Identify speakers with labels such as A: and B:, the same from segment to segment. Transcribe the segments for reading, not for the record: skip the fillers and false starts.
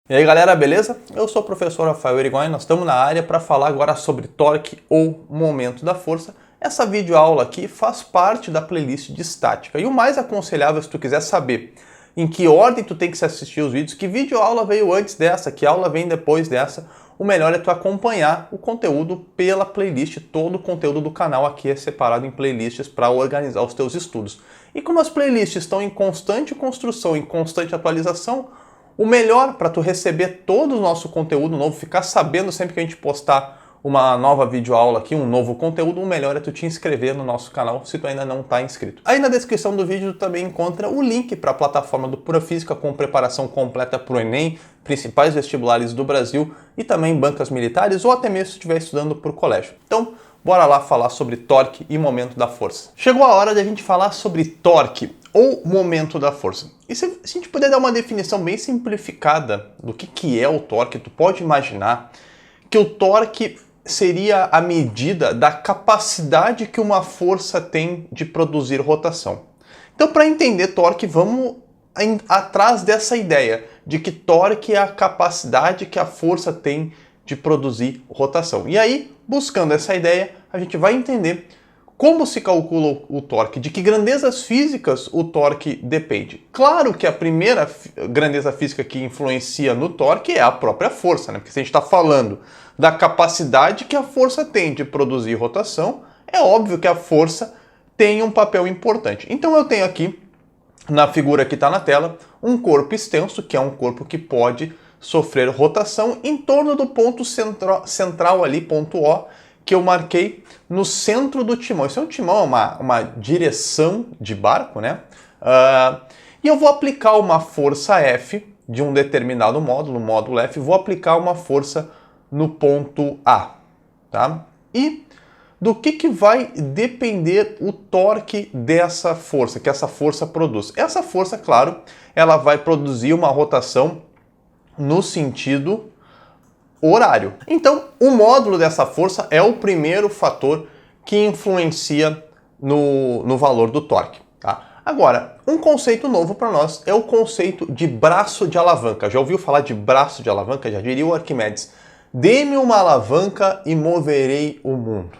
A: E aí galera, beleza? Eu sou o professor Rafael Irigoyen, nós estamos na área para falar agora sobre torque ou momento da força. Essa videoaula aqui faz parte da playlist de estática e o mais aconselhável, se tu quiser saber em que ordem tu tem que assistir os vídeos, que videoaula veio antes dessa, que aula vem depois dessa, o melhor é tu acompanhar o conteúdo pela playlist. Todo o conteúdo do canal aqui é separado em playlists para organizar os teus estudos. E como as playlists estão em constante construção, em constante atualização, o melhor para tu receber todo o nosso conteúdo novo, ficar sabendo sempre que a gente postar uma nova videoaula aqui, um novo conteúdo, o melhor é tu te inscrever no nosso canal se tu ainda não está inscrito. Aí na descrição do vídeo tu também encontra o link para a plataforma do Pura Física com preparação completa para o Enem, principais vestibulares do Brasil e também bancas militares ou até mesmo se estiver estudando por colégio. Então, bora lá falar sobre torque e momento da força. Chegou a hora de a gente falar sobre torque ou momento da força. E se a gente puder dar uma definição bem simplificada do que é o torque, tu pode imaginar que o torque seria a medida da capacidade que uma força tem de produzir rotação. Então, para entender torque, vamos atrás dessa ideia de que torque é a capacidade que a força tem de produzir rotação. E aí, buscando essa ideia, a gente vai entender como se calcula o torque, de que grandezas físicas o torque depende. Claro que a primeira grandeza física que influencia no torque é a própria força, né? Porque se a gente está falando da capacidade que a força tem de produzir rotação, é óbvio que a força tem um papel importante. Então eu tenho aqui, na figura que está na tela, um corpo extenso, que é um corpo que pode sofrer rotação em torno do ponto central ali, ponto O, que eu marquei no centro do timão. Isso é um timão, uma direção de barco, né? E eu vou aplicar uma força F de um determinado módulo, módulo F, vou aplicar uma força no ponto A, tá? E do que vai depender o torque dessa força, que essa força produz? Essa força, claro, ela vai produzir uma rotação no sentido horário. Então, o módulo dessa força é o primeiro fator que influencia no valor do torque. Tá? Agora, um conceito novo para nós é o conceito de braço de alavanca. Já ouviu falar de braço de alavanca? Já diria o Arquimedes: dê-me uma alavanca e moverei o mundo.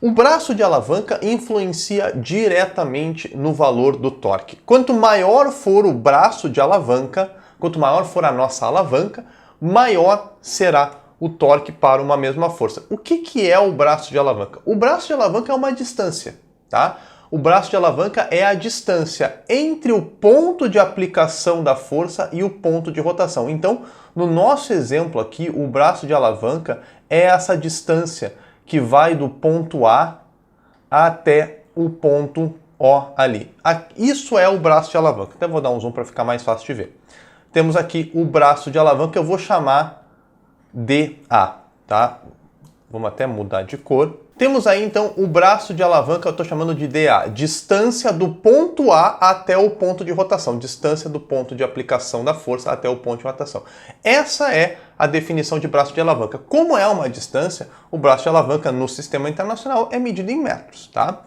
A: O braço de alavanca influencia diretamente no valor do torque. Quanto maior for o braço de alavanca, quanto maior for a nossa alavanca, maior será o torque para uma mesma força. O que é o braço de alavanca? O braço de alavanca é uma distância, tá? O braço de alavanca é a distância entre o ponto de aplicação da força e o ponto de rotação. Então, no nosso exemplo aqui, o braço de alavanca é essa distância que vai do ponto A até o ponto O ali. Isso é o braço de alavanca. Até vou dar um zoom para ficar mais fácil de ver. Temos aqui o braço de alavanca que eu vou chamar DA, tá? Vamos até mudar de cor. Temos aí então o braço de alavanca, eu estou chamando de DA, distância do ponto A até o ponto de rotação, distância do ponto de aplicação da força até o ponto de rotação. Essa é a definição de braço de alavanca. Como é uma distância, o braço de alavanca no sistema internacional é medido em metros, tá?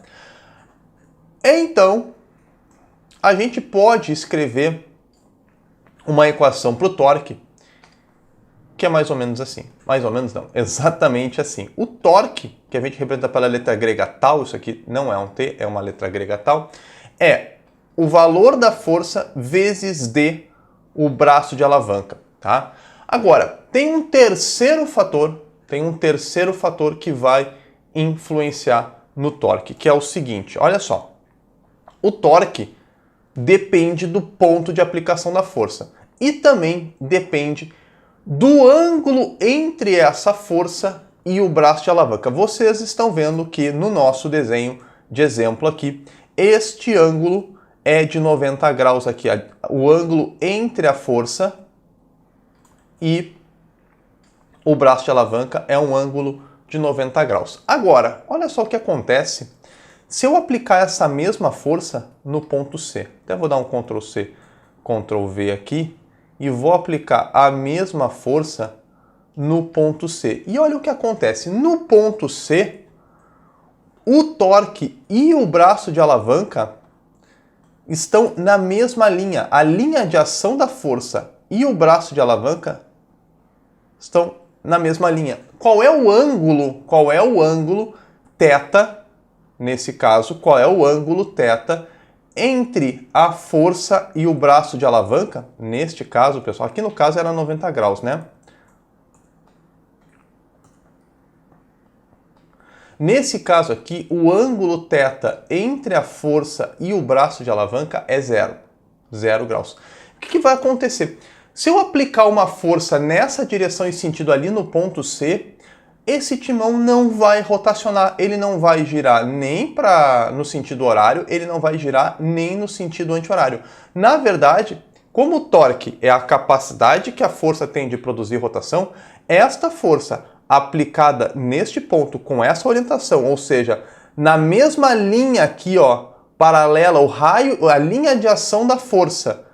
A: Então, a gente pode escrever uma equação para o torque que é mais ou menos assim. Mais ou menos não, exatamente assim. O torque, que a gente representa pela letra grega tal, isso aqui não é um T, é uma letra grega tal, é o valor da força vezes D, o braço de alavanca, tá? Agora, tem um terceiro fator que vai influenciar no torque, que é o seguinte, olha só. O torque depende do ponto de aplicação da força e também depende do ângulo entre essa força e o braço de alavanca. Vocês estão vendo que no nosso desenho de exemplo aqui, este ângulo é de 90 graus aqui, o ângulo entre a força e o braço de alavanca é um ângulo de 90 graus. Agora, olha só o que acontece se eu aplicar essa mesma força no ponto C. Até vou dar um Ctrl C, Ctrl V aqui e vou aplicar a mesma força no ponto C. E olha o que acontece. No ponto C, o torque e o braço de alavanca estão na mesma linha. A linha de ação da força e o braço de alavanca estão na mesma linha. Qual é o ângulo? Qual é o ângulo θ, nesse caso, qual é o ângulo θ entre a força e o braço de alavanca? Neste caso, pessoal, aqui no caso era 90 graus, né? Nesse caso aqui, o ângulo θ entre a força e o braço de alavanca é 0 graus. O que vai acontecer? Se eu aplicar uma força nessa direção e sentido ali no ponto C, esse timão não vai rotacionar, ele não vai girar nem no sentido horário, ele não vai girar nem no sentido anti-horário. Na verdade, como o torque é a capacidade que a força tem de produzir rotação, esta força aplicada neste ponto com essa orientação, ou seja, na mesma linha aqui, ó, paralela, o raio, a linha de ação da força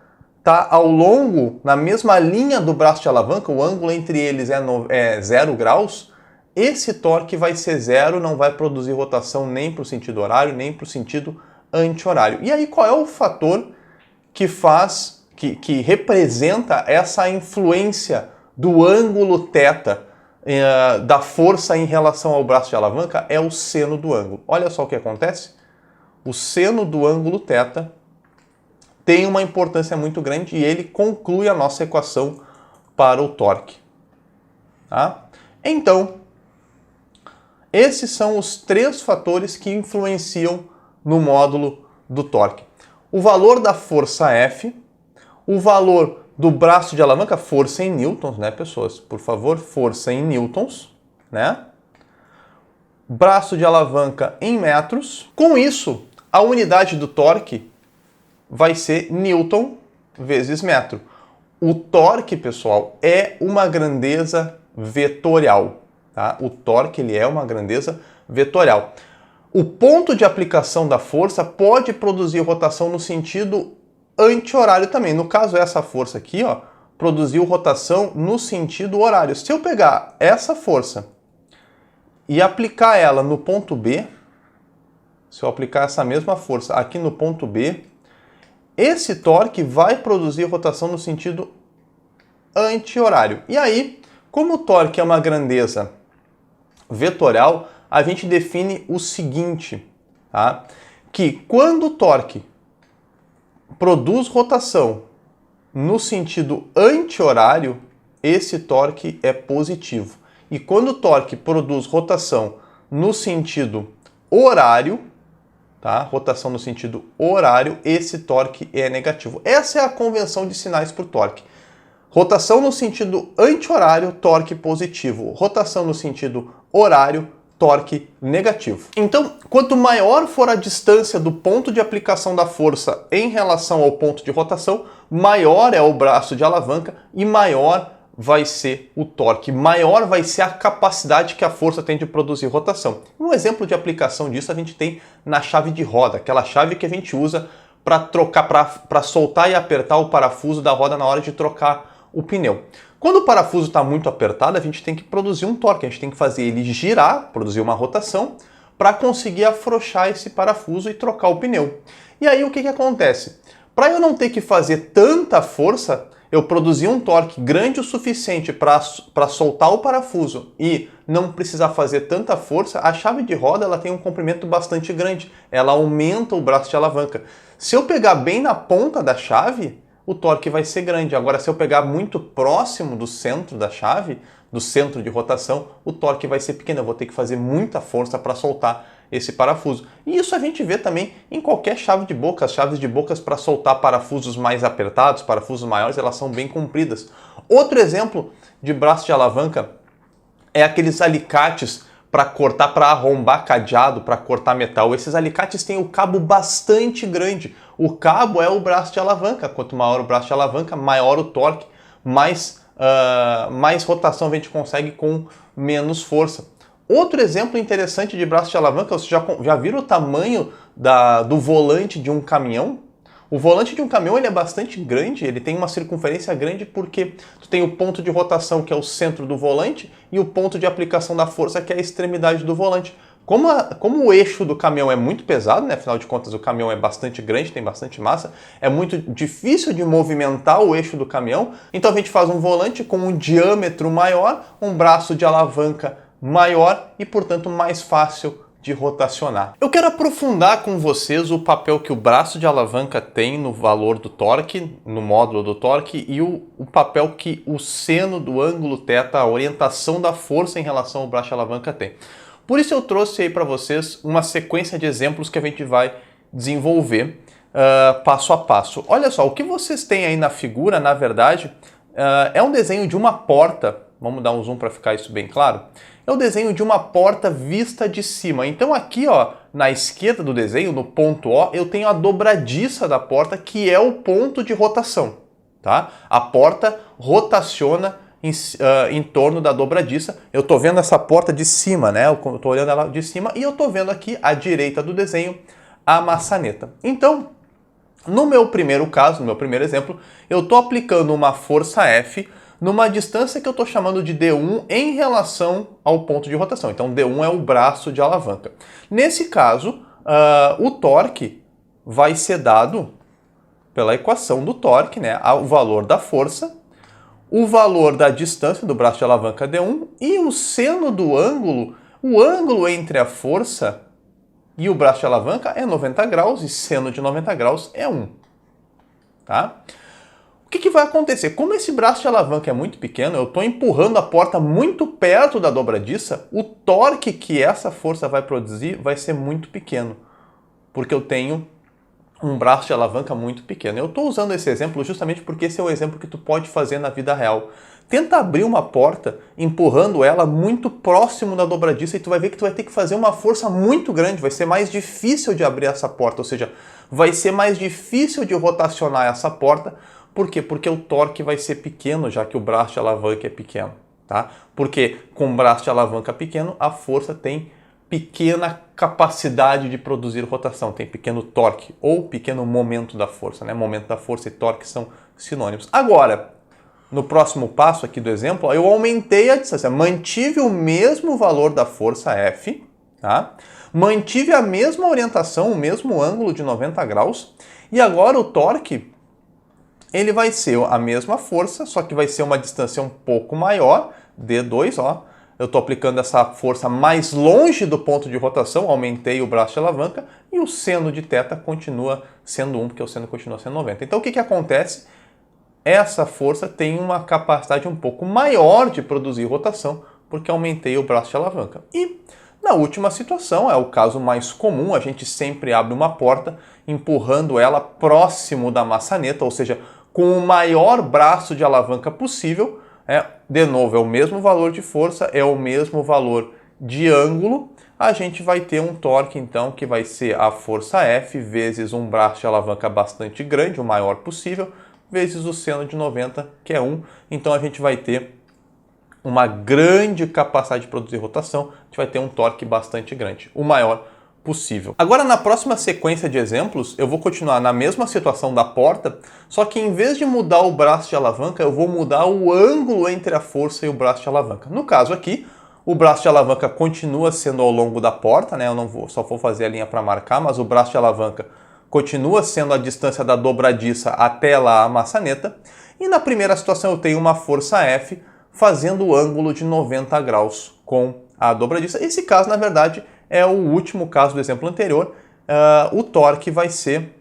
A: tá ao longo, na mesma linha do braço de alavanca, o ângulo entre eles é 0 graus, esse torque vai ser 0, não vai produzir rotação nem para o sentido horário, nem para o sentido anti-horário. E aí qual é o fator que faz, que representa essa influência do ângulo θ da força em relação ao braço de alavanca? É o seno do ângulo. Olha só o que acontece. O seno do ângulo θ tem uma importância muito grande e ele conclui a nossa equação para o torque. Tá? Então, esses são os 3 fatores que influenciam no módulo do torque. O valor da força F, o valor do braço de alavanca, força em newtons, né, pessoas? Por favor, força em newtons, né? Braço de alavanca em metros. Com isso, a unidade do torque vai ser newton vezes metro. O torque, pessoal, é uma grandeza vetorial. Tá? O torque ele é uma grandeza vetorial. O ponto de aplicação da força pode produzir rotação no sentido anti-horário também. No caso, essa força aqui, ó, produziu rotação no sentido horário. Se eu pegar essa força e aplicar ela no ponto B, se eu aplicar essa mesma força aqui no ponto B, esse torque vai produzir rotação no sentido anti-horário. E aí, como o torque é uma grandeza vetorial, a gente define o seguinte, tá? Que quando o torque produz rotação no sentido anti-horário, esse torque é positivo. E quando o torque produz rotação no sentido horário, tá? Rotação no sentido horário, esse torque é negativo. Essa é a convenção de sinais para o torque. Rotação no sentido anti-horário, torque positivo. Rotação no sentido horário, torque negativo. Então, quanto maior for a distância do ponto de aplicação da força em relação ao ponto de rotação, maior é o braço de alavanca e maior vai ser o torque, maior vai ser a capacidade que a força tem de produzir rotação. Um exemplo de aplicação disso a gente tem na chave de roda, aquela chave que a gente usa para trocar, para soltar e apertar o parafuso da roda na hora de trocar o pneu. Quando o parafuso está muito apertado, a gente tem que produzir um torque, a gente tem que fazer ele girar, produzir uma rotação, para conseguir afrouxar esse parafuso e trocar o pneu. E aí o que acontece? Para eu não ter que fazer tanta força, eu produzir um torque grande o suficiente para soltar o parafuso e não precisar fazer tanta força, a chave de roda ela tem um comprimento bastante grande, ela aumenta o braço de alavanca. Se eu pegar bem na ponta da chave, o torque vai ser grande. Agora, se eu pegar muito próximo do centro da chave, do centro de rotação, o torque vai ser pequeno. Eu vou ter que fazer muita força para soltar esse parafuso. E isso a gente vê também em qualquer chave de boca. As chaves de bocas para soltar parafusos mais apertados, parafusos maiores, elas são bem compridas. Outro exemplo de braço de alavanca é aqueles alicates para cortar, para arrombar cadeado, para cortar metal. Esses alicates têm o cabo bastante grande. O cabo é o braço de alavanca. Quanto maior o braço de alavanca, maior o torque, mais rotação a gente consegue com menos força. Outro exemplo interessante de braço de alavanca, vocês já viram o tamanho do volante de um caminhão? O volante de um caminhão ele é bastante grande, ele tem uma circunferência grande porque tu tem o ponto de rotação que é o centro do volante e o ponto de aplicação da força que é a extremidade do volante. Como o eixo do caminhão é muito pesado, né? Afinal de contas o caminhão é bastante grande, tem bastante massa, é muito difícil de movimentar o eixo do caminhão, então a gente faz um volante com um diâmetro maior, um braço de alavanca maior e, portanto, mais fácil de rotacionar. Eu quero aprofundar com vocês o papel que o braço de alavanca tem no valor do torque, no módulo do torque, e o papel que o seno do ângulo θ, a orientação da força em relação ao braço de alavanca tem. Por isso eu trouxe aí para vocês uma sequência de exemplos que a gente vai desenvolver passo a passo. Olha só, o que vocês têm aí na figura, na verdade, é um desenho de uma porta. Vamos dar um zoom para ficar isso bem claro. É o desenho de uma porta vista de cima. Então aqui, ó, na esquerda do desenho, no ponto O, eu tenho a dobradiça da porta, que é o ponto de rotação, tá? A porta rotaciona em torno da dobradiça. Eu estou vendo essa porta de cima, né? Eu estou olhando ela de cima e eu estou vendo aqui à direita do desenho a maçaneta. Então, no meu primeiro caso, no meu primeiro exemplo, eu estou aplicando uma força F numa distância que eu estou chamando de D1 em relação ao ponto de rotação. Então, D1 é o braço de alavanca. Nesse caso, o torque vai ser dado pela equação do torque, né? O valor da força, o valor da distância do braço de alavanca D1 e o seno do ângulo. O ângulo entre a força e o braço de alavanca é 90 graus e seno de 90 graus é 1. Tá? O que vai acontecer? Como esse braço de alavanca é muito pequeno, eu estou empurrando a porta muito perto da dobradiça, o torque que essa força vai produzir vai ser muito pequeno, porque eu tenho um braço de alavanca muito pequeno. Eu estou usando esse exemplo justamente porque esse é o exemplo que tu pode fazer na vida real. Tenta abrir uma porta empurrando ela muito próximo da dobradiça e tu vai ver que tu vai ter que fazer uma força muito grande, vai ser mais difícil de abrir essa porta, ou seja, vai ser mais difícil de rotacionar essa porta. Por quê? Porque o torque vai ser pequeno, já que o braço de alavanca é pequeno, tá? Porque com o braço de alavanca pequeno, a força tem pequena capacidade de produzir rotação, tem pequeno torque ou pequeno momento da força, né? Momento da força e torque são sinônimos. Agora, no próximo passo aqui do exemplo, eu aumentei a distância, mantive o mesmo valor da força F, tá? Mantive a mesma orientação, o mesmo ângulo de 90 graus e agora o torque ele vai ser a mesma força, só que vai ser uma distância um pouco maior, D2, ó. Eu estou aplicando essa força mais longe do ponto de rotação, aumentei o braço de alavanca e o seno de θ continua sendo 1, porque o seno continua sendo 90. Então o que acontece? Essa força tem uma capacidade um pouco maior de produzir rotação, porque aumentei o braço de alavanca. E na última situação, é o caso mais comum, a gente sempre abre uma porta empurrando ela próximo da maçaneta, ou seja, com o maior braço de alavanca possível. De novo, é o mesmo valor de força, é o mesmo valor de ângulo. A gente vai ter um torque, então, que vai ser a força F vezes um braço de alavanca bastante grande, o maior possível, vezes o seno de 90, que é 1. Então, a gente vai ter uma grande capacidade de produzir rotação, a gente vai ter um torque bastante grande, o maior possível. Agora, na próxima sequência de exemplos, eu vou continuar na mesma situação da porta, só que em vez de mudar o braço de alavanca, eu vou mudar o ângulo entre a força e o braço de alavanca. No caso aqui, o braço de alavanca continua sendo ao longo da porta, né? Eu não vou, só vou fazer a linha para marcar, mas o braço de alavanca continua sendo a distância da dobradiça até lá a maçaneta. E na primeira situação eu tenho uma força F fazendo o ângulo de 90 graus com a dobradiça. Esse caso, na verdade, é o último caso do exemplo anterior. O torque vai ser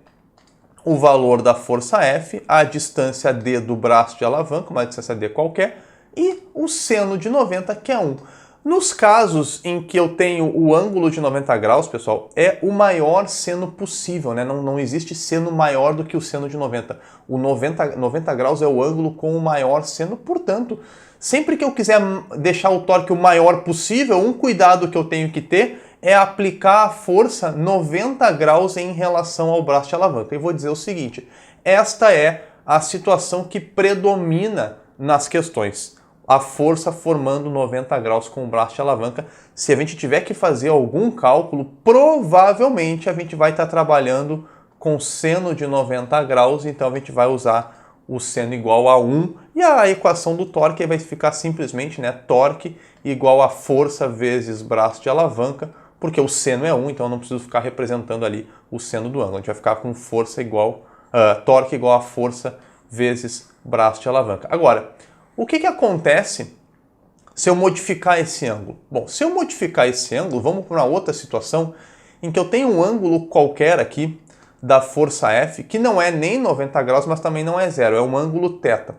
A: o valor da força F, a distância D do braço de alavanca, uma distância D qualquer, e o seno de 90, que é 1. Nos casos em que eu tenho o ângulo de 90 graus, pessoal, é o maior seno possível, né? Não existe seno maior do que o seno de 90. O 90 graus é o ângulo com o maior seno, portanto, sempre que eu quiser deixar o torque o maior possível, um cuidado que eu tenho que ter é aplicar a força 90 graus em relação ao braço de alavanca. E vou dizer o seguinte, esta é a situação que predomina nas questões. A força formando 90 graus com o braço de alavanca. Se a gente tiver que fazer algum cálculo, provavelmente a gente vai estar trabalhando com seno de 90 graus, então a gente vai usar o seno igual a 1 e a equação do torque vai ficar simplesmente, né, torque igual a força vezes braço de alavanca. porque o seno é 1, então eu não preciso ficar representando ali o seno do ângulo. A gente vai ficar com força igual, torque igual a força vezes braço de alavanca. Agora, o que acontece se eu modificar esse ângulo? Bom, se eu modificar esse ângulo, vamos para uma outra situação em que eu tenho um ângulo qualquer aqui da força F, que não é nem 90 graus, mas também não é zero, é um ângulo θ.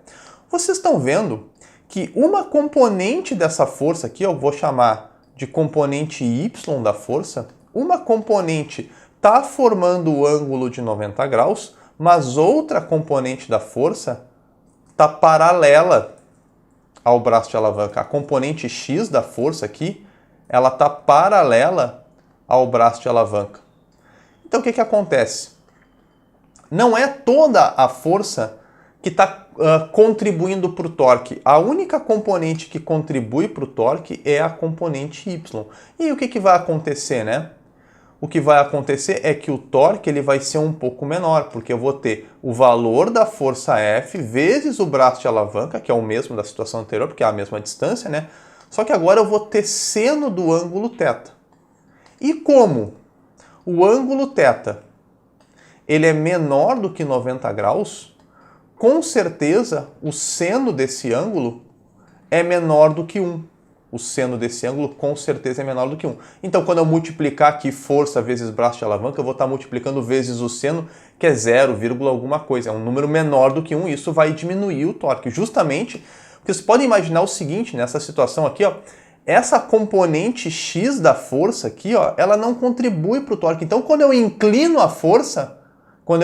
A: Vocês estão vendo que uma componente dessa força aqui, eu vou chamar de componente Y da força, uma componente está formando o ângulo de 90 graus, mas outra componente da força está paralela ao braço de alavanca. A componente X da força aqui, ela está paralela ao braço de alavanca. Então o que acontece? Não é toda a força que está contribuindo para o torque. A única componente que contribui para o torque é a componente Y. E o que vai acontecer, né? O que vai acontecer é que o torque ele vai ser um pouco menor, porque eu vou ter o valor da força F vezes o braço de alavanca, que é o mesmo da situação anterior, porque é a mesma distância, né? Só que agora eu vou ter seno do ângulo θ. E como o ângulo θ ele é menor do que 90 graus, com certeza o seno desse ângulo é menor do que 1. O seno desse ângulo com certeza é menor do que 1. Então, quando eu multiplicar aqui força vezes braço de alavanca, eu vou estar multiplicando vezes o seno, que é 0, alguma coisa. É um número menor do que 1 e isso vai diminuir o torque. Justamente, porque vocês podem imaginar o seguinte, nessa situação aqui, ó, essa componente X da força aqui, ó, ela não contribui para o torque. Então, quando eu inclino a força, quando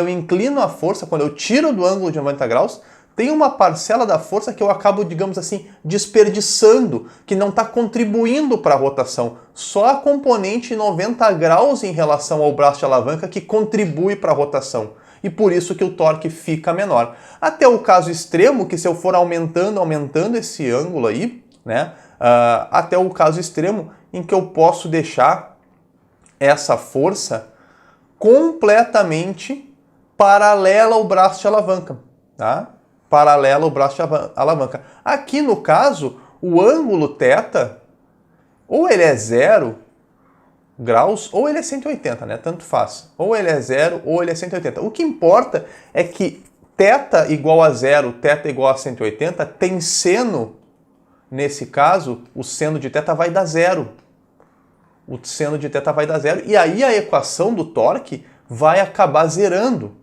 A: eu tiro do ângulo de 90 graus, tem uma parcela da força que eu acabo, digamos assim, desperdiçando, que não está contribuindo para a rotação. Só a componente 90 graus em relação ao braço de alavanca que contribui para a rotação. E por isso que o torque fica menor. Até o caso extremo, que se eu for aumentando esse ângulo aí, né, até o caso extremo em que eu posso deixar essa força completamente paralela ao braço de alavanca, tá? Paralela ao braço de alavanca. Aqui no caso, o ângulo θ, ou ele é 0 graus, ou ele é 180, né? Tanto faz. Ou ele é 0, ou ele é 180. O que importa é que θ igual a 0, θ igual a 180, tem seno, nesse caso, o seno de θ vai dar 0. O seno de θ vai dar 0, e aí a equação do torque vai acabar zerando.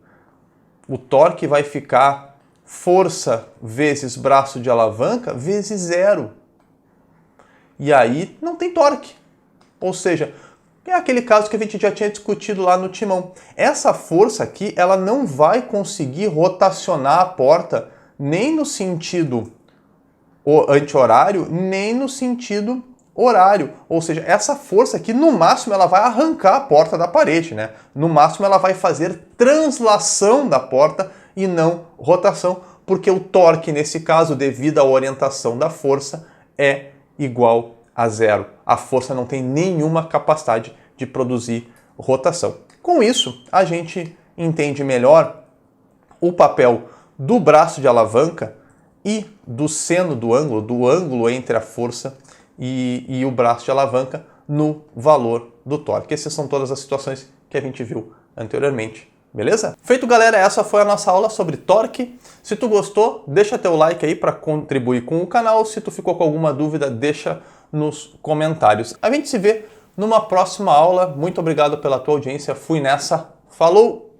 A: O torque vai ficar força vezes braço de alavanca vezes 0. E aí não tem torque. Ou seja, é aquele caso que a gente já tinha discutido lá no timão. Essa força aqui, ela não vai conseguir rotacionar a porta nem no sentido anti-horário, nem no sentido horário. Ou seja, essa força aqui, no máximo, ela vai arrancar a porta da parede, né? No máximo, ela vai fazer translação da porta e não rotação, porque o torque, nesse caso, devido à orientação da força, é igual a 0. A força não tem nenhuma capacidade de produzir rotação. Com isso, a gente entende melhor o papel do braço de alavanca e do seno do ângulo entre a força e o braço de alavanca no valor do torque. Essas são todas as situações que a gente viu anteriormente. Beleza? Feito, galera, essa foi a nossa aula sobre torque. Se tu gostou, deixa teu like aí para contribuir com o canal. Se tu ficou com alguma dúvida, deixa nos comentários. A gente se vê numa próxima aula. Muito obrigado pela tua audiência. Fui nessa. Falou!